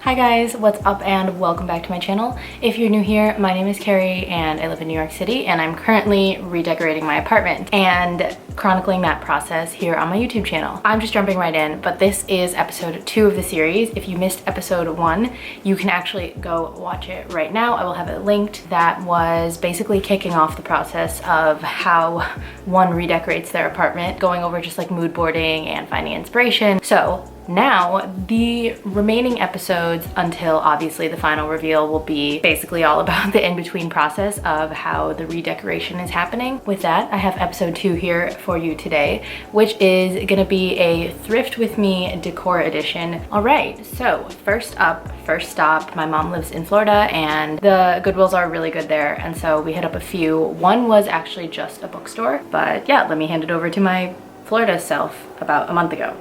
Hi guys, what's up and welcome back to my channel. If you're new here, my name is Carrie and I live in New York City and I'm currently redecorating my apartment and chronicling that process here on my YouTube channel. I'm just jumping right in, but this is episode 2 of the series. If you missed episode 1, you can actually go watch it right now. I will have it linked. That was basically kicking off the process of how one redecorates their apartment, going over just like mood boarding and finding inspiration. So now, the remaining episodes until obviously the final reveal will be basically all about the in-between process of how the redecoration is happening. With that, I have episode 2 here for you today, which is gonna be a Thrift With Me Decor edition. All right, so first stop, my mom lives in Florida and the Goodwills are really good there. And so we hit up a few. One was actually just a bookstore, but yeah, let me hand it over to my Florida self about a month ago.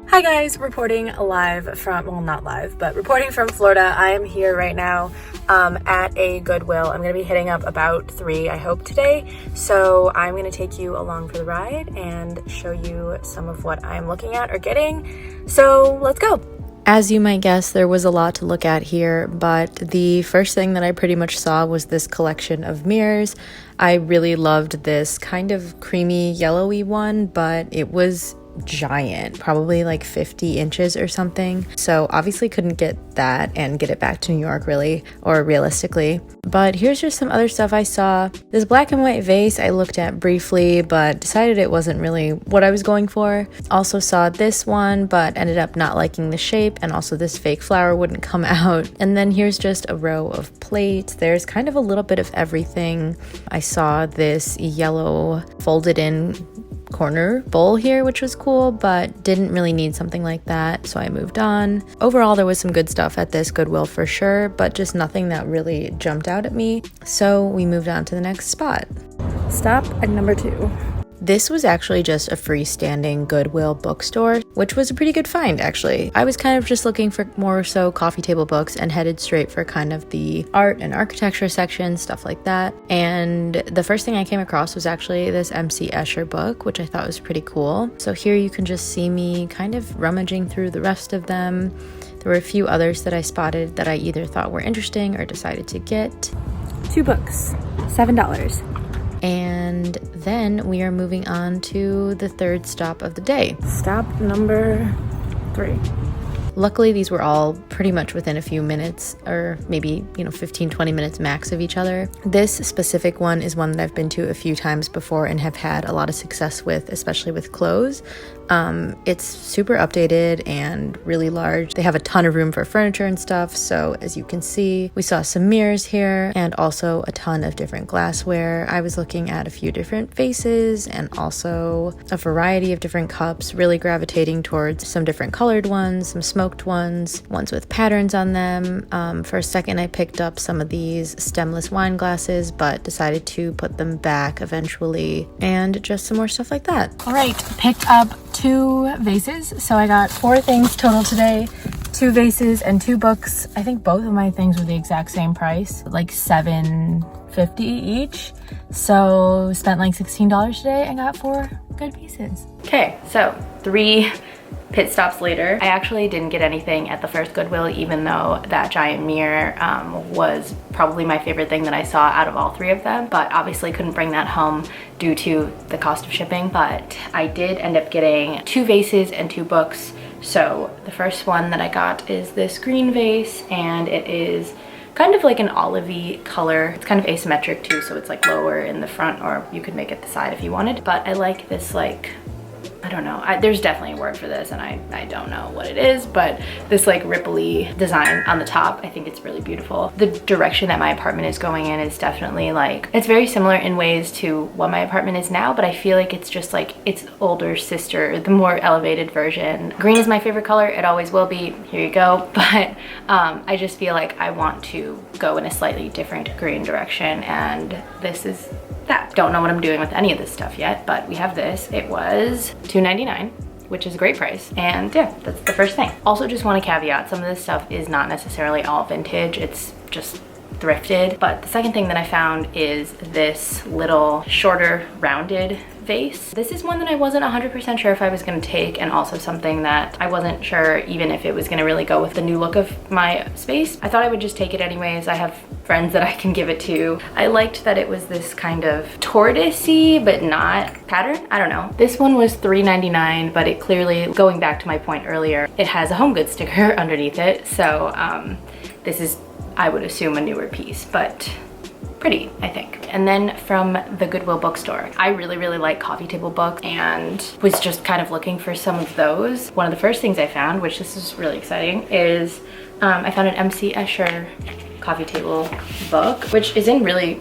Hi guys, reporting live from, well not live, but reporting from Florida. I am here right now at a Goodwill. I'm gonna be hitting up about 3, I hope today. So I'm gonna take you along for the ride and show you some of what I'm looking at or getting. So let's go. As you might guess, there was a lot to look at here, but the first thing that I pretty much saw was this collection of mirrors. I really loved this kind of creamy yellowy one, but it was giant, probably like 50 inches or something. So obviously couldn't get that and get it back to New York really, or realistically. But here's just some other stuff I saw. This black and white vase I looked at briefly, but decided it wasn't really what I was going for. Also saw this one, but ended up not liking the shape, and also this fake flower wouldn't come out. And then here's just a row of plates. There's kind of a little bit of everything. I saw this yellow folded in corner bowl here, which was cool, but didn't really need something like that, so I moved on. Overall, there was some good stuff at this Goodwill for sure, but just nothing that really jumped out at me, so we moved on to the next spot. Stop at number 2. This was actually just a freestanding Goodwill bookstore, which was a pretty good find actually. I was kind of just looking for more so coffee table books and headed straight for kind of the art and architecture section, stuff like that. And the first thing I came across was actually this MC Escher book, which I thought was pretty cool. So here you can just see me kind of rummaging through the rest of them. There were a few others that I spotted that I either thought were interesting or decided to get. 2 books, $7. And then we are moving on to the third stop of the day. Stop number 3. Luckily, these were all pretty much within a few minutes, or maybe, 15-20 minutes max of each other. This specific one is one that I've been to a few times before and have had a lot of success with, especially with clothes. It's super updated and really large. They have a ton of room for furniture and stuff. So as you can see, we saw some mirrors here and also a ton of different glassware. I was looking at a few different vases and also a variety of different cups, really gravitating towards some different colored ones, some smoked ones with patterns on them. For a second, I picked up some of these stemless wine glasses, but decided to put them back eventually, and just some more stuff like that. All right, picked up 2 vases. So I got 4 things total today, 2 vases and 2 books. I think both of my things were the exact same price, like $7.50 each. So spent like $16 today and got 4 good pieces. Okay, so 3 pit stops later. I actually didn't get anything at the first Goodwill, even though that giant mirror was probably my favorite thing that I saw out of all 3 of them, but obviously couldn't bring that home due to the cost of shipping. But I did end up getting 2 vases and 2 books. So the first one that I got is this green vase, and it is kind of like an olivey color. It's kind of asymmetric too, so it's like lower in the front, or you could make it the side if you wanted. But I like this, like, I don't know, there's definitely a word for this and I don't know what it is, but this like ripply design on the top, I think it's really beautiful. The direction that my apartment is going in is definitely like, it's very similar in ways to what my apartment is now, but I feel like it's just like its older sister, the more elevated version. Green is my favorite color, it always will be, here you go, but I just feel like I want to go in a slightly different green direction, and this is that. Don't know what I'm doing with any of this stuff yet, but we have this. It was $2.99, which is a great price. And yeah, that's the first thing. Also just want to caveat, some of this stuff is not necessarily all vintage. It's just thrifted. But the second thing that I found is this little shorter rounded vase. This is one that I wasn't 100% sure if I was gonna take, and also something that I wasn't sure even if it was gonna really go with the new look of my space. I thought I would just take it anyways. I have friends that I can give it to. I liked that it was this kind of tortoisey but not pattern. I don't know. This one was $3.99, but it clearly, going back to my point earlier, it has a Home Goods sticker underneath it. So this is, I would assume, a newer piece, but pretty, I think. And then from the Goodwill bookstore, I really like coffee table books and was just kind of looking for some of those. One of the first things I found, which this is really exciting, is I found an MC Escher coffee table book, which is in really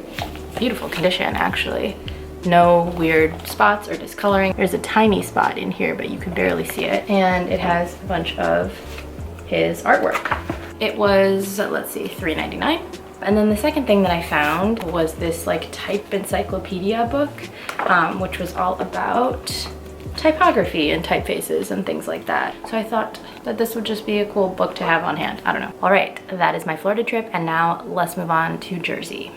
beautiful condition, actually. No weird spots or discoloring. There's a tiny spot in here, but you can barely see it. And it has a bunch of his artwork. It was, let's see, $3.99. And then the second thing that I found was this like type encyclopedia book, which was all about typography and typefaces and things like that. So I thought that this would just be a cool book to have on hand. I don't know. All right, that is my Florida trip, and now let's move on to Jersey.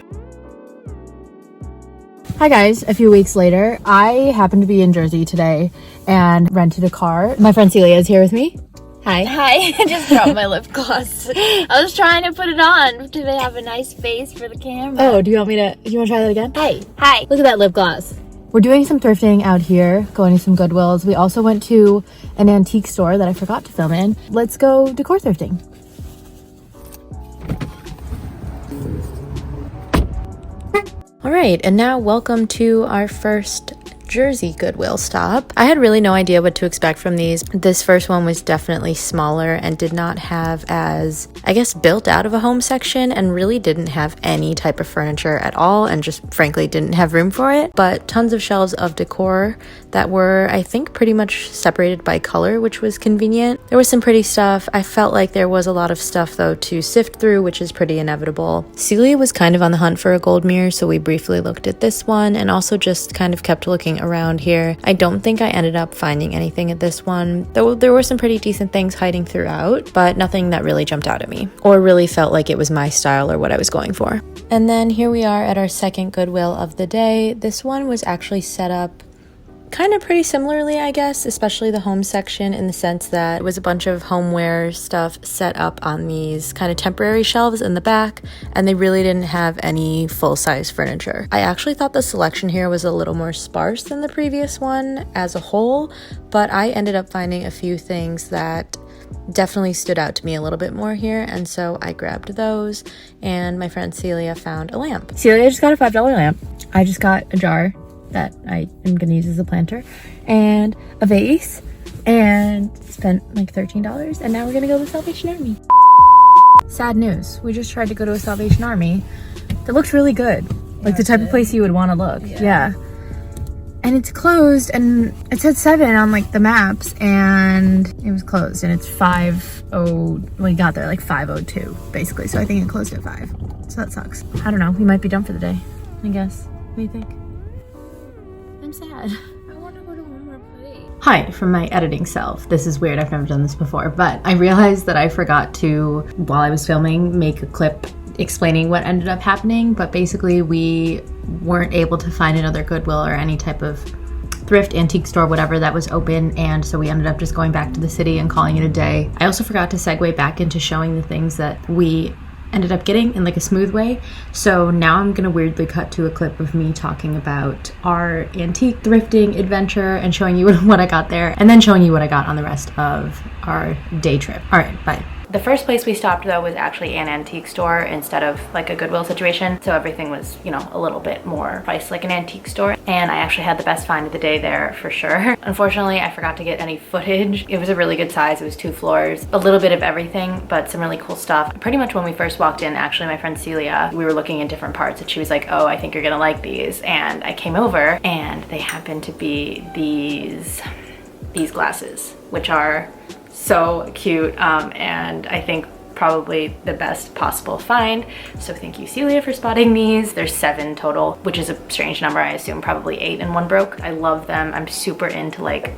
Hi guys, a few weeks later, I happened to be in Jersey today and rented a car. My friend Celia is here with me. Hi. Hi, I just dropped my lip gloss. I was trying to put it on to have a nice face for the camera. Oh, do you want to try that again? Hi. Hi. Look at that lip gloss. We're doing some thrifting out here, going to some Goodwills. We also went to an antique store that I forgot to film in. Let's go decor thrifting. All right, and now welcome to our first Jersey Goodwill stop. I had really no idea what to expect from these. This first one was definitely smaller and did not have as, I guess, built out of a home section, and really didn't have any type of furniture at all, and just frankly didn't have room for it. But tons of shelves of decor that were, I think, pretty much separated by color, which was convenient. There was some pretty stuff. I felt like there was a lot of stuff though to sift through, which is pretty inevitable. Celia was kind of on the hunt for a gold mirror, so we briefly looked at this one and also just kind of kept looking around here. I don't think I ended up finding anything at this one, though there were some pretty decent things hiding throughout, but nothing that really jumped out at me or really felt like it was my style or what I was going for. And then here we are at our second Goodwill of the day. This one was actually set up kind of pretty similarly, I guess, especially the home section, in the sense that it was a bunch of homeware stuff set up on these kind of temporary shelves in the back, and they really didn't have any full-size furniture. I actually thought the selection here was a little more sparse than the previous one as a whole, but I ended up finding a few things that definitely stood out to me a little bit more here, and so I grabbed those, and my friend Celia found a lamp. Celia just got a $5 lamp. I just got a jar that I am gonna use as a planter, and a vase, and spent like $13, and now we're gonna go to the Salvation Army. Sad news, we just tried to go to a Salvation Army that looked really good, like the type of place you would want to look. Yeah. And it's closed, and it said 7 on like the maps, and it was closed, and it's 5:00, we got there like 5:02 basically, so I think it closed at 5, so that sucks. I don't know, we might be done for the day, I guess. What do you think? I'm sad. I want to go to one more place. Hi, from my editing self. This is weird, I've never done this before, but I realized that I forgot to, while I was filming, make a clip explaining what ended up happening, but basically we weren't able to find another Goodwill or any type of thrift, antique store, whatever, that was open, and so we ended up just going back to the city and calling it a day. I also forgot to segue back into showing the things that we ended up getting in like a smooth way. So now I'm gonna weirdly cut to a clip of me talking about our antique thrifting adventure and showing you what I got there, and then showing you what I got on the rest of our day trip. All right, bye. The first place we stopped though was actually an antique store instead of like a Goodwill situation, so everything was, you know, a little bit more priced like an antique store, and I actually had the best find of the day there for sure. Unfortunately, I forgot to get any footage. It was a really good size, it was 2 floors, a little bit of everything, but some really cool stuff. Pretty much when we first walked in, actually my friend Celia, we were looking in different parts, and she was like, oh, I think you're gonna like these, and I came over and they happened to be these glasses, which are so cute, and I think probably the best possible find. So thank you, Celia, for spotting these. There's 7 total, which is a strange number. I assume probably 8 and 1 broke. I love them. I'm super into like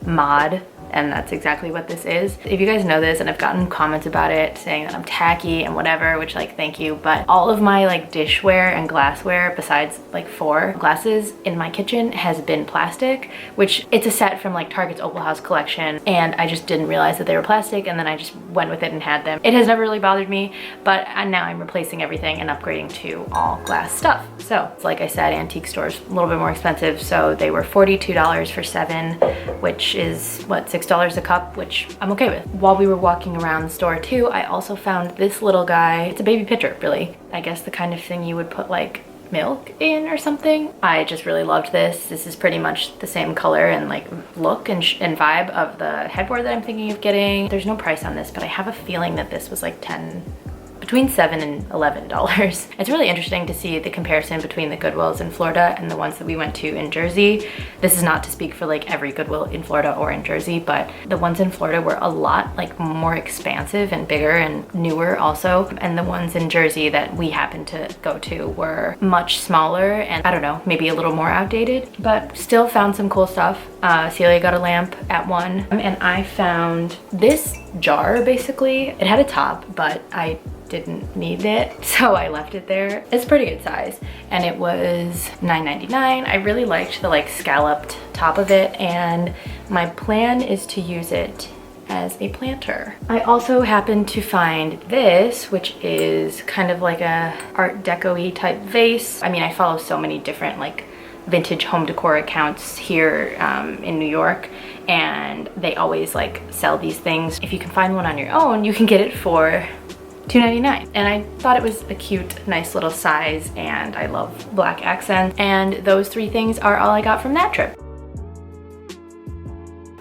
mod and that's exactly what this is. If you guys know this, and I've gotten comments about it saying that I'm tacky and whatever, which like thank you, but all of my like dishware and glassware besides like 4 glasses in my kitchen has been plastic, which it's a set from like Target's Opal House collection, and I just didn't realize that they were plastic, and then I just went with it and had them. It has never really bothered me, but now I'm replacing everything and upgrading to all glass stuff. So like I said, antique stores a little bit more expensive, so they were $42 for 7, which is what, $6 a cup, which I'm okay with. While we were walking around the store too, I also found this little guy. It's a baby pitcher, really. I guess the kind of thing you would put like milk in or something. I just really loved this. This is pretty much the same color and like look and vibe of the headboard that I'm thinking of getting. There's no price on this, but I have a feeling that this was like between $7 and $11. It's really interesting to see the comparison between the Goodwills in Florida and the ones that we went to in Jersey. This is not to speak for like every Goodwill in Florida or in Jersey, but the ones in Florida were a lot like more expansive and bigger and newer also. And the ones in Jersey that we happened to go to were much smaller and I don't know, maybe a little more outdated, but still found some cool stuff. Celia got a lamp at one, and I found this jar basically. It had a top, but I didn't need it, so I left it there. It's pretty good size, and it was $9.99. I really liked the like scalloped top of it, and my plan is to use it as a planter. I also happened to find this, which is kind of like a art deco-y type vase. I mean, I follow so many different like vintage home decor accounts here in New York, and they always like sell these things. If you can find one on your own, you can get it for $2.99, and I thought it was a cute, nice little size, and I love black accents, and those 3 things are all I got from that trip.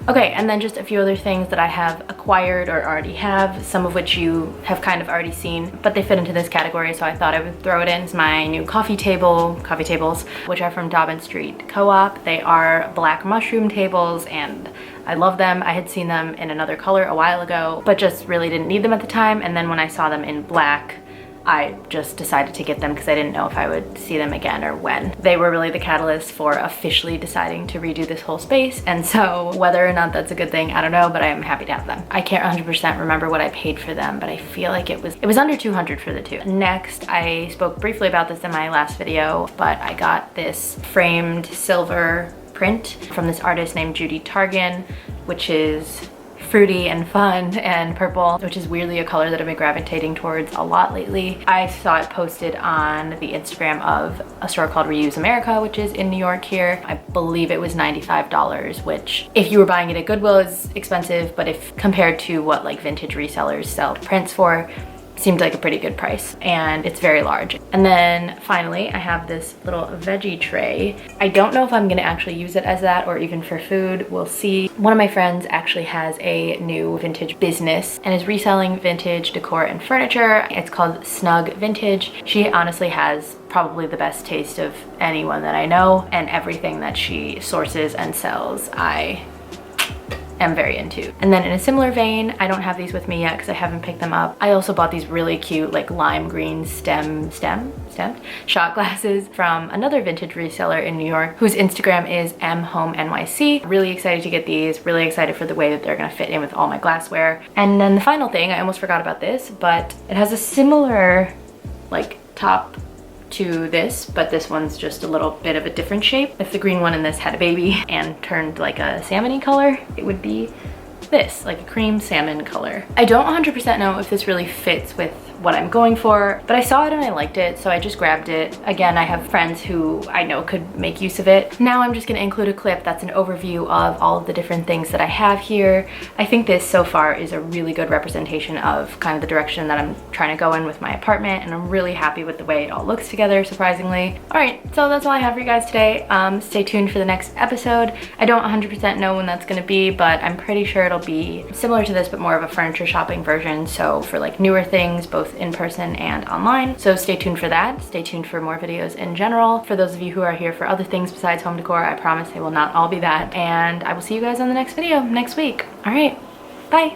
Okay, and then just a few other things that I have acquired or already have, some of which you have kind of already seen, but they fit into this category, so I thought I would throw it in. It's my new coffee tables, which are from Dobbin Street Co-op. They are black mushroom tables, and I love them. I had seen them in another color a while ago, but just really didn't need them at the time, and then when I saw them in black, I just decided to get them because I didn't know if I would see them again or when. They were really the catalyst for officially deciding to redo this whole space, and so whether or not that's a good thing, I don't know, but I am happy to have them. I can't 100% remember what I paid for them, but I feel like it was under $200 for the 2. Next, I spoke briefly about this in my last video, but I got this framed silver print from this artist named Judy Targan, which is fruity and fun and purple, which is weirdly a color that I've been gravitating towards a lot lately. I saw it posted on the Instagram of a store called Reuse America, which is in New York here. I believe it was $95, which if you were buying it at Goodwill is expensive, but if compared to what like vintage resellers sell prints for, seemed like a pretty good price, and it's very large. And then finally, I have this little veggie tray. I don't know if I'm gonna actually use it as that or even for food. We'll see. One of my friends actually has a new vintage business and is reselling vintage decor and furniture. It's called Snug Vintage. She honestly has probably the best taste of anyone that I know, and everything that she sources and sells, I am very into. And then in a similar vein, I don't have these with me yet because I haven't picked them up. I also bought these really cute like lime green stemmed shot glasses from another vintage reseller in New York whose Instagram is mhomeny. Really excited to get these, really excited for the way that they're gonna fit in with all my glassware. And then the final thing, I almost forgot about this, but it has a similar like top to this, but this one's just a little bit of a different shape. If the green one in this had a baby and turned like a salmon-y color, it would be this, like a cream salmon color. I don't 100% know if this really fits with what I'm going for, but I saw it and I liked it, so I just grabbed it. Again, I have friends who I know could make use of it. Now I'm just gonna include a clip that's an overview of all of the different things that I have here. I think this so far is a really good representation of kind of the direction that I'm trying to go in with my apartment, and I'm really happy with the way it all looks together, surprisingly. All right, so that's all I have for you guys today. Stay tuned for the next episode. I don't 100% know when that's gonna be, but I'm pretty sure it'll be similar to this, but more of a furniture shopping version, so for like newer things, both in person and online. So stay tuned for that. Stay tuned for more videos in general. For those of you who are here for other things besides home decor, I promise they will not all be that. And I will see you guys on the next video next week. All right, bye.